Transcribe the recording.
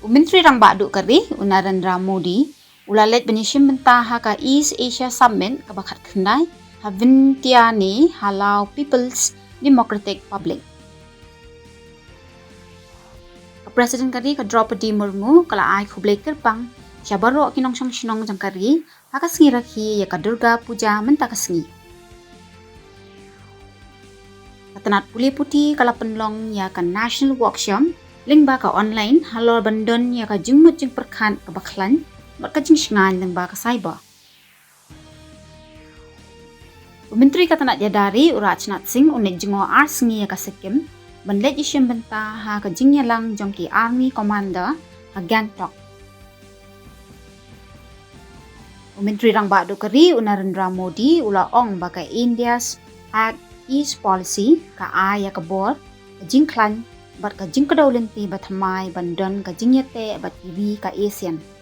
Menteri Rang Badu Kari, Narendra Modi, ulalet benishim bentaha ka East Asia Summit kabakat kendai, Havintiani Halau People's Democratic Republic. Presiden Kari ka Draupadi Murmu kala ai khublek kerpang, syabaro kinong syong jang Kari, hakas ngiraki ya ka Durga Puja mentakasngi. Katanat puli puti kala penlong ya ka National Workshop, lingba ka online halor bandon ya ka jingmut jing perkan ka baklan, mat ka jing shingan lingba ka cyber. Menteri katanat yadari Rajnath Singh unik jingo arsengi ya ka Sikkim, banlet isyem benta ha ka jing yalang jongki Army Commander ha Gangtok. Menteri Rang Badu Kari Narendra Modi ula ong bagai India's Act East Policy ka ya ka bor ka jing klan bat ka jing kadaulinti bat hamai bandon ka jing yate bat iri ka ASEAN.